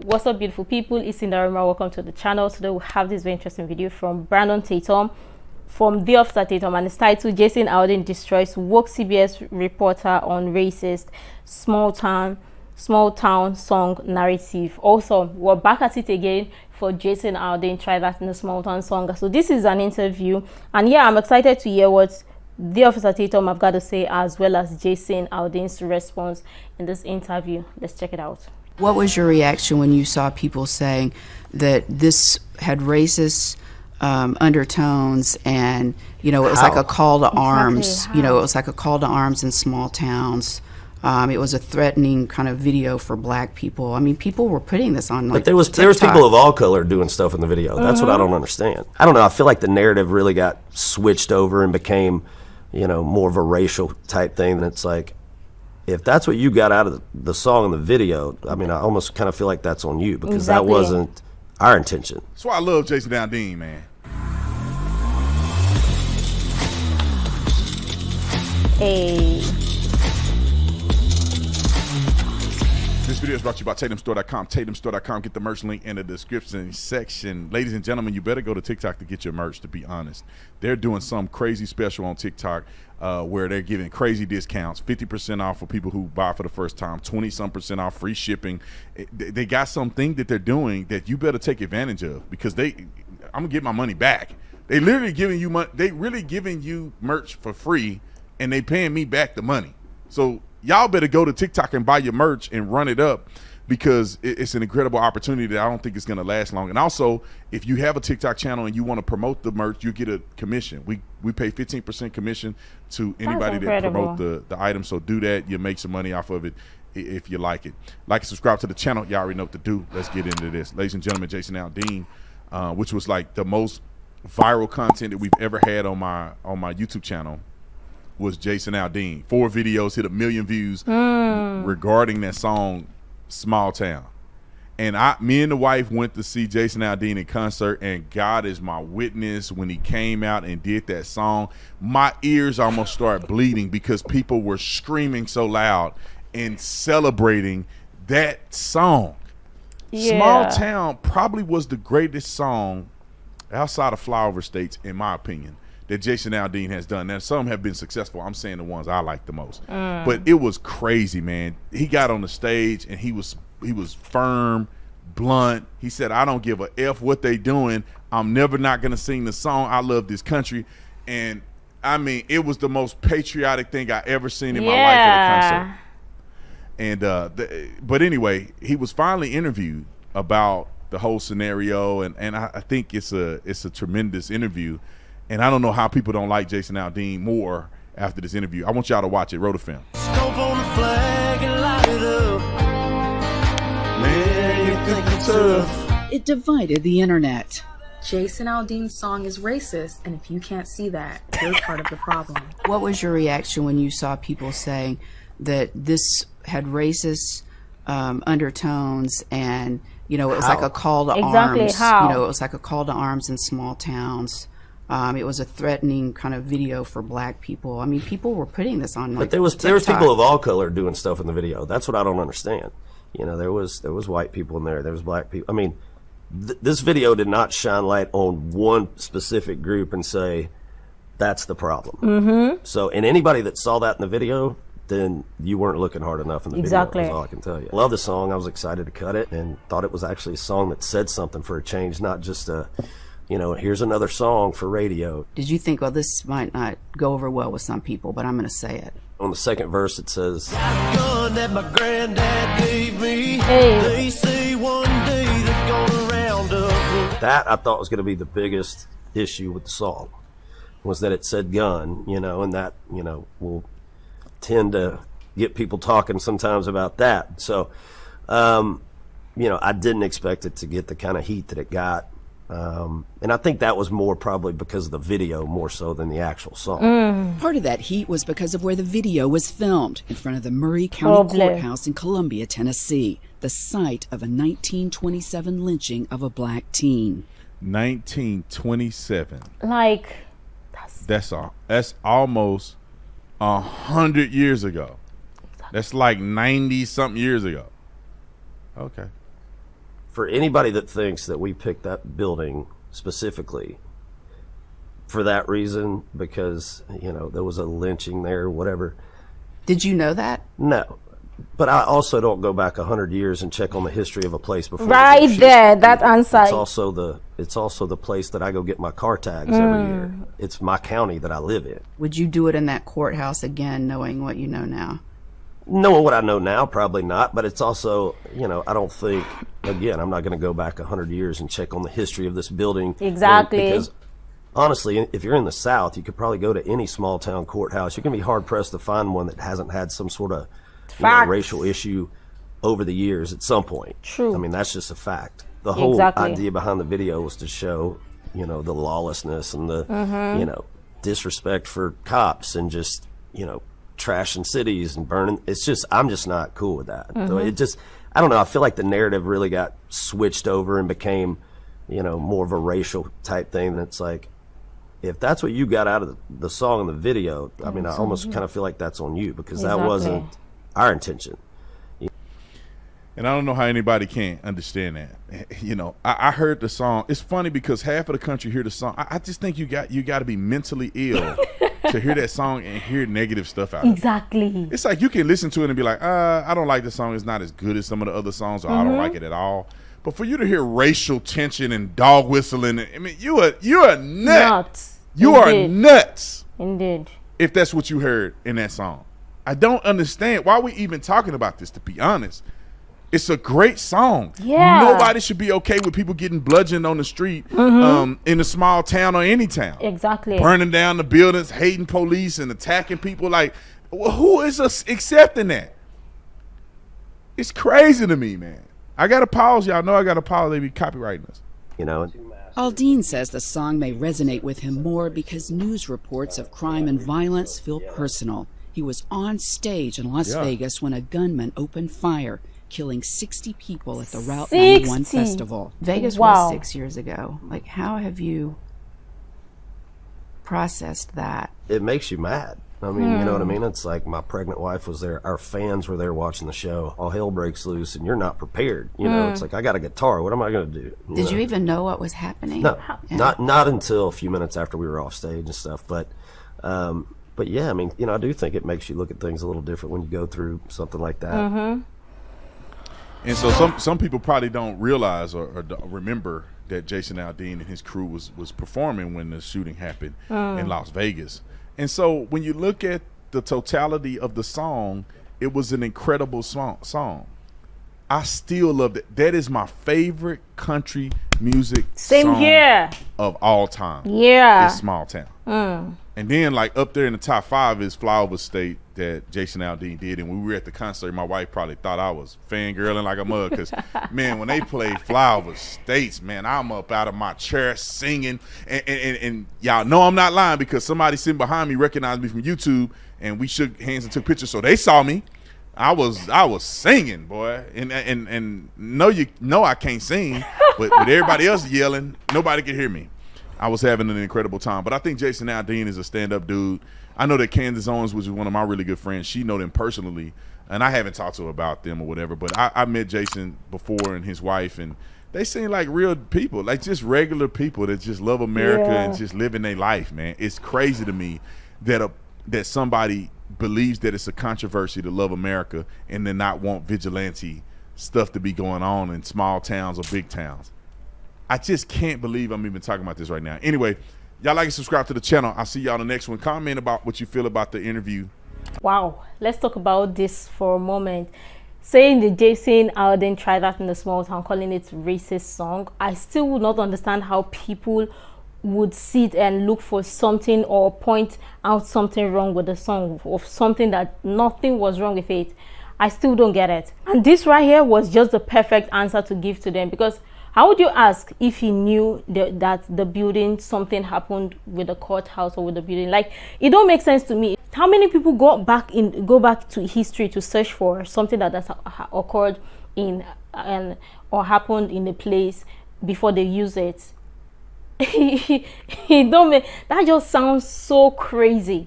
What's up, beautiful people? It's Sindafam. Welcome to the channel. Today we have this very interesting video from Brandon Tatum, from The Officer Tatum, and it's titled "Jason Aldean Destroys Woke CBS Reporter on Racist Small Town Song Narrative." Also, we're back at it again for Jason Aldean, Try That in a Small Town Song. So this is an interview, and yeah, I'm excited to hear what The Officer Tatum have got to say, as well as Jason Aldean's response in this interview. Let's check it out. What was your reaction when you saw people saying that this had racist undertones, and it was like a call to arms? It was like a call to arms in small towns. It was a threatening kind of video for black people. I mean, people were putting this on, like, but there was people of all color doing stuff in the video. That's what I don't understand. I don't know. I feel like the narrative really got switched over and became, more of a racial type thing. And it's like, if that's what you got out of the song and the video, I mean, I almost kind of feel like that's on you, because that wasn't our intention. That's why I love Jason Aldean, man. Hey. This video is brought to you by TatumStore.com. TatumStore.com. Get the merch link in the description section. Ladies and gentlemen, you better go to TikTok to get your merch, to be honest. They're doing some crazy special on TikTok where they're giving crazy discounts, 50% off for people who buy for the first time, 20-some% off, free shipping. They got something that they're doing that you better take advantage of, because I'm going to get my money back. They literally giving you money. They really giving you merch for free, and they paying me back the money. So y'all better go to TikTok and buy your merch and run it up, because it's an incredible opportunity that I don't think it's going to last long. And also, if you have a TikTok channel and you want to promote the merch, you get a commission. We pay 15% commission to anybody that promote the item. So do that. You make some money off of it if you like it. Like and subscribe to the channel. Y'all already know what to do. Let's get into this. Ladies and gentlemen, Jason Aldean, which was like the most viral content that we've ever had on my YouTube channel, was Jason Aldean. 4 videos hit 1 million views regarding that song, Small Town. And me and the wife went to see Jason Aldean in concert, and God is my witness, when he came out and did that song, my ears almost started bleeding, because people were screaming so loud and celebrating that song. Yeah. Small Town probably was the greatest song outside of Flyover States, in my opinion, that Jason Aldean has done. Now, some have been successful. I'm saying the ones I like the most. But it was crazy, man. He got on the stage and he was firm, blunt. He said, "I don't give a F what they doing. I'm never not going to sing the song. I love this country." And I mean, it was the most patriotic thing I ever seen in my life at a concert. And but anyway, he was finally interviewed about the whole scenario, and I think it's a tremendous interview. And I don't know how people don't like Jason Aldean more after this interview. I want y'all to watch it. Roll the film. Stomp on the flag and light it up. Man, you think it's tough. It divided the internet. Jason Aldean's song is racist, and if you can't see that, you're part of the problem. What was your reaction when you saw people saying that this had racist undertones, and it was like a call to arms? It was like a call to arms in small towns. It was a threatening kind of video for black people. I mean, people were putting this on, like, but there was people of all color doing stuff in the video. That's what I don't understand. There was white people in there. There was black people. I mean, this video did not shine light on one specific group and say that's the problem. So, and anybody that saw that in the video, then you weren't looking hard enough in the video. That's all I can tell you. I love the song. I was excited to cut it, and thought it was actually a song that said something for a change, not just a, here's another song for radio. Did you think, well, this might not go over well with some people, but I'm going to say it? On the second verse, it says, Gun that my granddad gave me. They say one day they're gonna round up. That I thought was going to be the biggest issue with the song, was that it said gun, and that, will tend to get people talking sometimes about that. So, I didn't expect it to get the kind of heat that it got. And I think that was more probably because of the video more so than the actual song. Part of that heat was because of where the video was filmed, in front of the Murray County Courthouse in Columbia, Tennessee, the site of a 1927 lynching of a black teen. 1927. Like, that's almost 100 years ago. That's like 90 something years ago. Okay. for anybody that thinks that we picked that building specifically for that reason, because, you know, there was a lynching there, whatever. Did you know that? No. But I also don't go back 100 years and check on the history of a place before. Right there, that answer. It's also the place that I go get my car tags every year. It's my county that I live in. Would you do it in that courthouse again, knowing what you know now? Knowing what I know now, probably not. But it's also, you know, I don't think, again, I'm not going to go back 100 years and check on the history of this building. Exactly. Because honestly, if you're in the South, you could probably go to any small town courthouse. You're going to be hard pressed to find one that hasn't had some sort of racial issue over the years at some point. True. I mean, that's just a fact. The whole idea behind the video was to show, you know, the lawlessness and the, you know, disrespect for cops and just, you know, trashing cities and burning. It's just, I'm just not cool with that. So it just, I don't know. I feel like the narrative really got switched over and became, you know, more of a racial type thing. And it's like, if that's what you got out of the song and the video, I mean, I almost kind of feel like that's on you, because that wasn't our intention. And I don't know how anybody can't understand that. You know, I heard the song. It's funny because half of the country hear the song. I just think you got to be mentally ill to hear that song and hear negative stuff out of it. Exactly. It's like you can listen to it and be like, I don't like the song. It's not as good as some of the other songs, or I don't like it at all. But for you to hear racial tension and dog whistling, I mean, you are nuts. You are nuts. Indeed. If that's what you heard in that song. I don't understand why we even talking about this, to be honest. It's a great song. Yeah. Nobody should be okay with people getting bludgeoned on the street in a small town or any town. Exactly. Burning down the buildings, hating police and attacking people. Like, who is accepting that? It's crazy to me, man. I got to pause. Y'all know I got to pause. They be copywriting us. You know? Aldean says the song may resonate with him more because news reports of crime and violence feel personal. He was on stage in Las Vegas when a gunman opened fire, killing 60 people at the Route 91 festival. Vegas was 6 years ago. Like, how have you processed that? It makes you mad. I mean, you know what I mean? It's like my pregnant wife was there. Our fans were there watching the show. All hell breaks loose, and you're not prepared. You know, it's like, I got a guitar. What am I going to do? Did you even know what was happening? No, not until a few minutes after we were off stage and stuff. But yeah, I mean, you know, I do think it makes you look at things a little different when you go through something like that. And so some people probably don't realize or don't remember that Jason Aldean and his crew was performing when the shooting happened in Las Vegas. And so when you look at the totality of the song, it was an incredible song. I still love it. That is my favorite country music song here of all time. Yeah. It's Small Town. And then, like, up there in the top 5 is Flyover State that Jason Aldean did. And when we were at the concert, my wife probably thought I was fangirling like a mug. Because, man, when they play Flyover States, man, I'm up out of my chair singing. And y'all know I'm not lying, because somebody sitting behind me recognized me from YouTube. And we shook hands and took pictures. So they saw me. I was singing, boy. And no, I can't sing. But with everybody else yelling, nobody could hear me. I was having an incredible time. But I think Jason Aldean is a stand-up dude. I know that Candace Owens, which is one of my really good friends, she know them personally, and I haven't talked to her about them or whatever, but I met Jason before and his wife, and they seem like real people, like just regular people that just love America and just living their life, man. It's crazy to me that that somebody believes that it's a controversy to love America and then not want vigilante stuff to be going on in small towns or big towns. I just can't believe I'm even talking about this right now. Anyway, y'all like and subscribe to the channel. I'll see y'all in the next one. Comment about what you feel about the interview. Wow, let's talk about this for a moment. Saying the Jason Aldean tried that in a small town, calling it racist song, I still would not understand how people would sit and look for something or point out something wrong with the song, or something that nothing was wrong with it. I still don't get it. And this right here was just the perfect answer to give to them, because how would you ask if he knew that the building, something happened with the courthouse or with the building? Like, it don't make sense to me. How many people go back to history to search for something that has occurred in or happened in a place before they use it? That just sounds so crazy.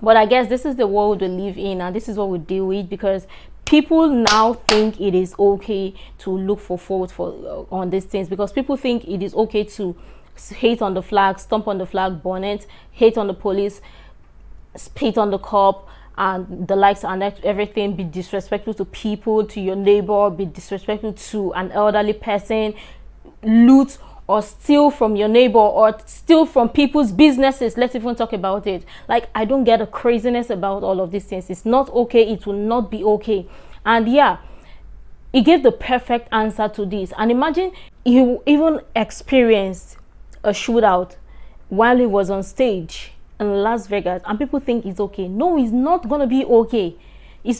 But I guess this is the world we live in, and this is what we deal with, because people now think it is okay to look for fault on these things, because people think it is okay to hate on the flag, stomp on the flag bonnet, hate on the police, spit on the cop and the likes, and everything, be disrespectful to people, to your neighbor, be disrespectful to an elderly person, loot or steal from your neighbor, or steal from people's businesses. Let's even talk about it. Like, I don't get the craziness about all of these things. It's not okay. It will not be okay. And yeah, he gave the perfect answer to this. And imagine he even experienced a shootout while he was on stage in Las Vegas, and people think it's okay. No, it's not gonna be okay.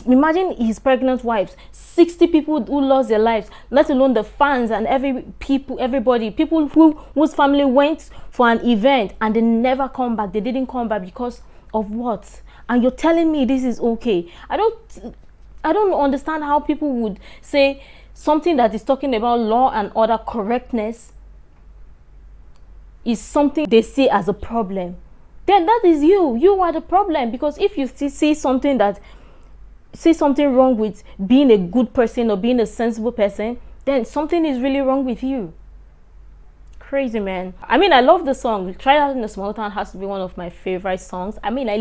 Imagine his pregnant wives, 60 people who lost their lives, let alone the fans and everybody, people whose family went for an event and they never come back. They didn't come back because of what? And you're telling me this is okay? I don't understand how people would say something that is talking about law and order correctness is something they see as a problem. Then that is you are the problem. Because if you see something wrong with being a good person or being a sensible person, then something is really wrong with you. Crazy, man. I mean, I love the song. Try Out in a Small Town has to be one of my favorite songs. I mean, I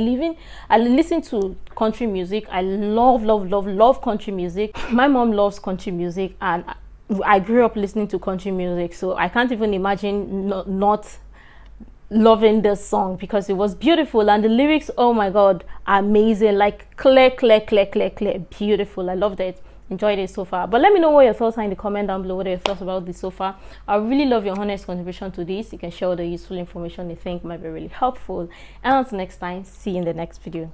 listen to country music. I love country music. My mom loves country music, and I grew up listening to country music, so I can't even imagine not loving this song, because it was beautiful, and the lyrics, oh my god, amazing. Like clear, beautiful. I loved it, enjoyed it so far. But let me know what your thoughts are in the comment down below. What are your thoughts about this so far? I really love your honest contribution to this. You can share all the useful information you think might be really helpful. And until next time, see you in the next video.